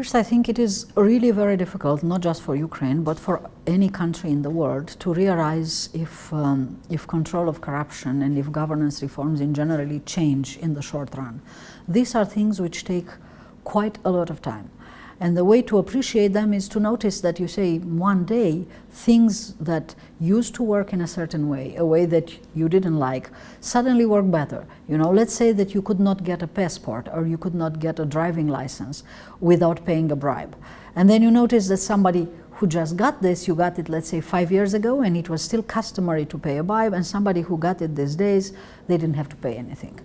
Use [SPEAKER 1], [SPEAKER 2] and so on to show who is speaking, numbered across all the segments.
[SPEAKER 1] First, I think it is really very difficult, not just for Ukraine, but for any country in the world, to realize if control of corruption and if governance reforms in generally change in the short run. These are things which take quite a lot of time. And the way to appreciate them is to notice that you say one day things that used to work in a certain way, a way that you didn't like, suddenly work better. You know, let's say that you could not get a passport or you could not get a driving license without paying a bribe. And then you notice that somebody who just got this, you got it, let's say 5 years ago, and it was still customary to pay a bribe, and somebody who got it these days, they didn't have to pay anything.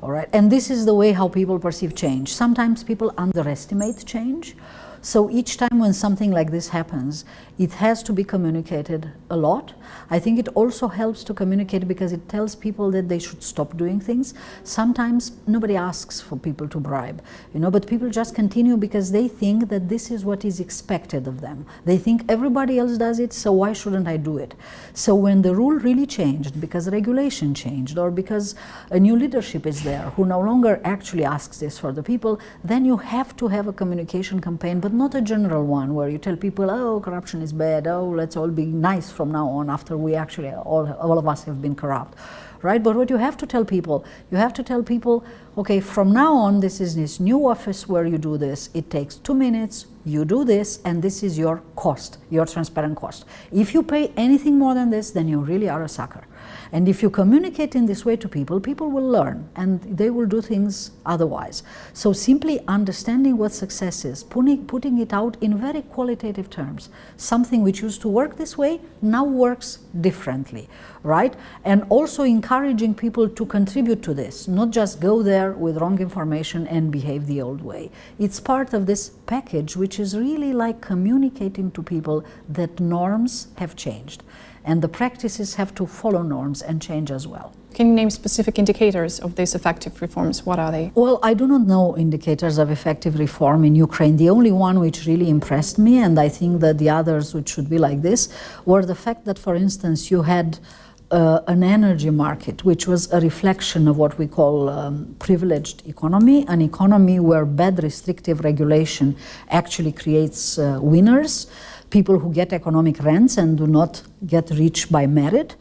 [SPEAKER 1] All right, and this is the way how people perceive change. Sometimes people underestimate change. So each time when something like this happens, it has to be communicated a lot. I think it also helps to communicate because it tells people that they should stop doing things. Sometimes nobody asks for people to bribe, you know, but people just continue because they think that this is what is expected of them. They think everybody else does it, so why shouldn't I do it? So when the rule really changed, because regulation changed, or because a new leadership is there who no longer actually asks this for the people, then you have to have a communication campaign, but not a general one where you tell people, oh, corruption is bad, oh, let's all be nice from now on after we actually, all of us have been corrupt, right? But what you have to tell people, okay, from now on, this is this new office where you do this. It takes 2 minutes, you do this, and this is your cost, your transparent cost. If you pay anything more than this, then you really are a sucker. And if you communicate in this way to people, people will learn and they will do things otherwise. So simply understanding what success is, putting it out in very qualitative terms. Something which used to work this way now works differently, right? And also encouraging people to contribute to this, not just go there with wrong information and behave the old way. It's part of this package which is really like communicating to people that norms have changed. And the practices have to follow norms and change as well.
[SPEAKER 2] Can you name specific indicators of these effective reforms? What are they?
[SPEAKER 1] Well, I do not know indicators of effective reform in Ukraine. The only one which really impressed me, and I think that the others which should be like this, were the fact that, for instance, you had an energy market, which was a reflection of what we call privileged economy, an economy where bad restrictive regulation actually creates winners, people who get economic rents and do not get rich by merit.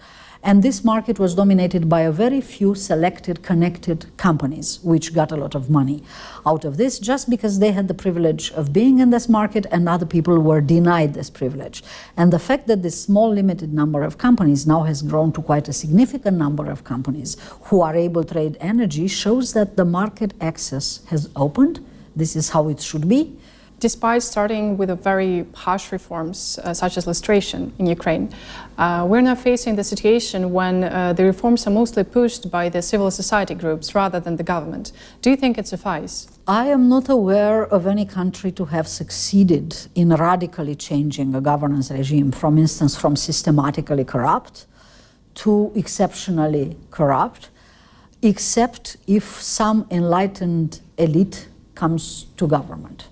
[SPEAKER 1] And this market was dominated by a very few selected, connected companies, which got a lot of money out of this, just because they had the privilege of being in this market and other people were denied this privilege. And the fact that this small, limited number of companies now has grown to quite a significant number of companies who are able to trade energy shows that the market access has opened. This is how it should be.
[SPEAKER 2] Despite starting with a very harsh reforms, such as lustration in Ukraine, we're now facing the situation when the reforms are mostly pushed by the civil society groups rather than the government. Do you think it suffices?
[SPEAKER 1] I am not aware of any country to have succeeded in radically changing a governance regime, for instance, from systematically corrupt to exceptionally corrupt, except if some enlightened elite comes to government,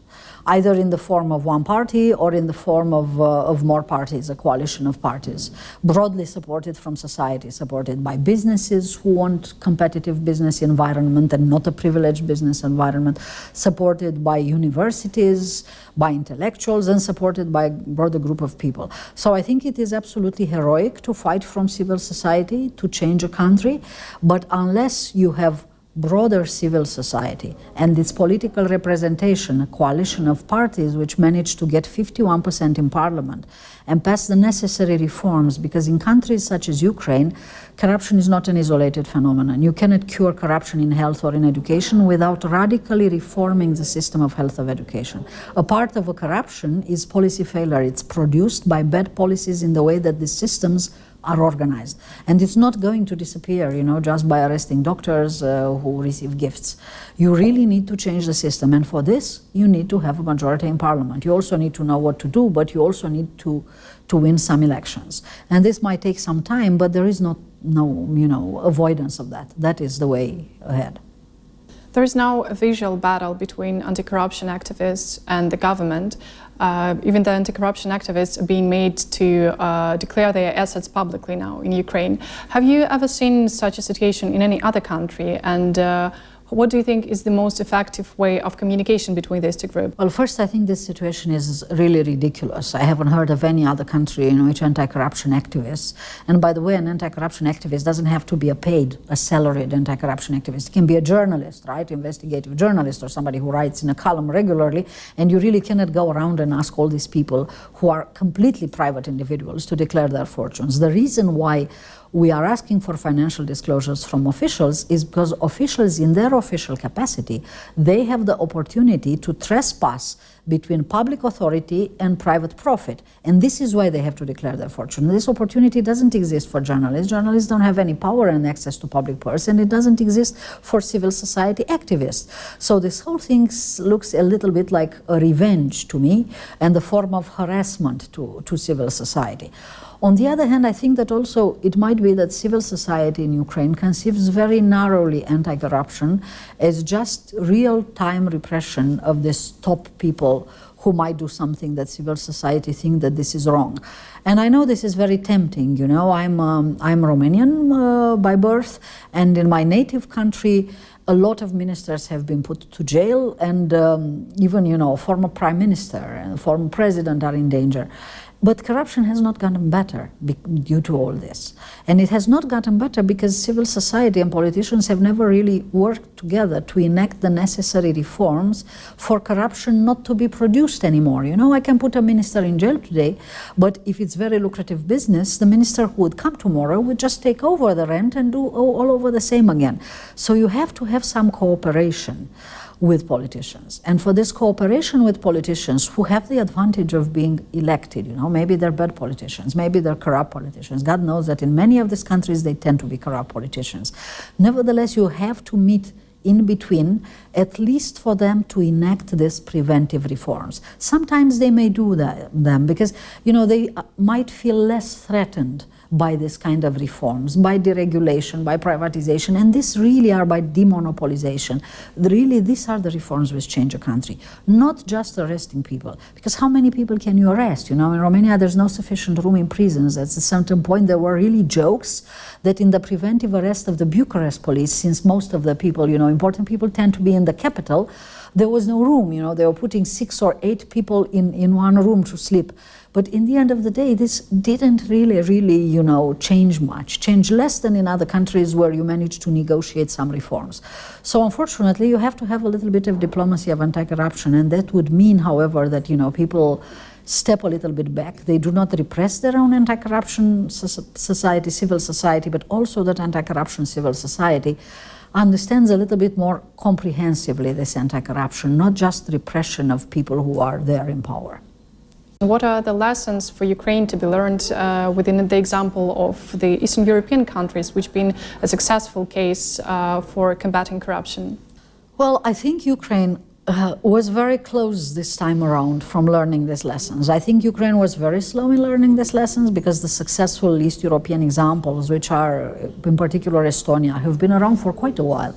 [SPEAKER 1] either in the form of one party or in the form of more parties, a coalition of parties, broadly supported from society, supported by businesses who want competitive business environment and not a privileged business environment, supported by universities, by intellectuals, and supported by a broader group of people. So I think it is absolutely heroic to fight from civil society to change a country, but unless you have broader civil society and its political representation, a coalition of parties which managed to get 51% in parliament and pass the necessary reforms, because in countries such as Ukraine, corruption is not an isolated phenomenon. You cannot cure corruption in health or in education without radically reforming the system of health of education. A part of a corruption is policy failure. It's produced by bad policies in the way that the systems are organized. And it's not going to disappear, you know, just by arresting doctors who receive gifts. You really need to change the system, and for this, you need to have a majority in parliament. You also need to know what to do, but you also need to win some elections. And this might take some time, but there is no avoidance of that. That is the way ahead.
[SPEAKER 2] There is now a visual battle between anti-corruption activists and the government. Even the anti-corruption activists are being made to declare their assets publicly now in Ukraine. Have you ever seen such a situation in any other country? And What do you think is the most effective way of communication between these two groups?
[SPEAKER 1] Well, first, I think this situation is really ridiculous. I haven't heard of any other country in which anti-corruption activists, and by the way, an anti-corruption activist doesn't have to be a salaried anti-corruption activist. It can be a journalist, right? Investigative journalist or somebody who writes in a column regularly, and you really cannot go around and ask all these people who are completely private individuals to declare their fortunes. The reason why we are asking for financial disclosures from officials is because officials in their official capacity, they have the opportunity to trespass between public authority and private profit. And this is why they have to declare their fortune. This opportunity doesn't exist for journalists. Journalists don't have any power and access to public purse, and it doesn't exist for civil society activists. So this whole thing looks a little bit like a revenge to me and the form of harassment to civil society. On the other hand, I think that also it might be that civil society in Ukraine conceives very narrowly anti-corruption as just real-time repression of these top people who might do something that civil society think that this is wrong. And I know this is very tempting, you know, I'm Romanian by birth, and in my native country, a lot of ministers have been put to jail, and even, you know, former prime minister and former president are in danger. But corruption has not gotten better due to all this. And it has not gotten better because civil society and politicians have never really worked together to enact the necessary reforms for corruption not to be produced anymore. You know, I can put a minister in jail today, but if it's very lucrative business, the minister who would come tomorrow would just take over the rent and do all over the same again. So you have to have some cooperation with politicians. And for this cooperation with politicians who have the advantage of being elected, you know, maybe they're bad politicians, maybe they're corrupt politicians. God knows that in many of these countries they tend to be corrupt politicians. Nevertheless, you have to meet in between, at least for them to enact these preventive reforms. Sometimes they may do them because, you know, they might feel less threatened by this kind of reforms, by deregulation, by privatization, and this really are by demonopolization. Really, these are the reforms which change a country, not just arresting people. Because how many people can you arrest? You know, in Romania, there's no sufficient room in prisons. At a certain point, there were really jokes that in the preventive arrest of the Bucharest police, since most of the people, you know, important people tend to be in the capital, there was no room, you know, they were putting 6 or 8 people in one room to sleep. But in the end of the day, this didn't really, you know, change much, change less than in other countries where you managed to negotiate some reforms. So unfortunately, you have to have a little bit of diplomacy of anti-corruption, and that would mean, however, that, you know, people step a little bit back. They do not repress their own anti-corruption society, civil society, but also that anti-corruption civil society understands a little bit more comprehensively this anti-corruption, not just repression of people who are there in power.
[SPEAKER 2] What are the lessons for Ukraine to be learned within the example of the Eastern European countries, which have been a successful case for combating corruption?
[SPEAKER 1] Well, I think Ukraine was very close this time around from learning these lessons. I think Ukraine was very slow in learning these lessons because the successful East European examples, which are in particular Estonia, have been around for quite a while.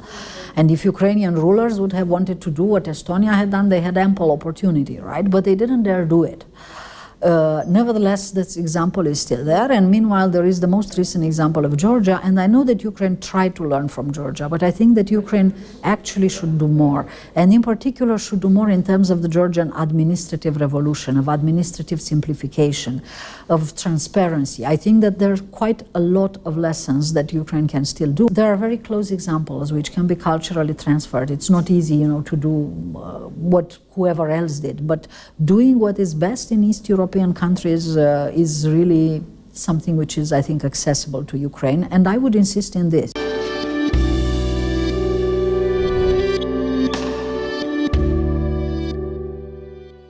[SPEAKER 1] And if Ukrainian rulers would have wanted to do what Estonia had done, they had ample opportunity, right? But they didn't dare do it. Nevertheless, this example is still there, and meanwhile there is the most recent example of Georgia, and I know that Ukraine tried to learn from Georgia, but I think that Ukraine actually should do more, and in particular should do more in terms of the Georgian administrative revolution, of administrative simplification, of transparency. I think that there's quite a lot of lessons that Ukraine can still do. There are very close examples which can be culturally transferred. It's not easy, you know, to do what whoever else did, but doing what is best in East European countries is really something which is, I think, accessible to Ukraine, and I would insist in this.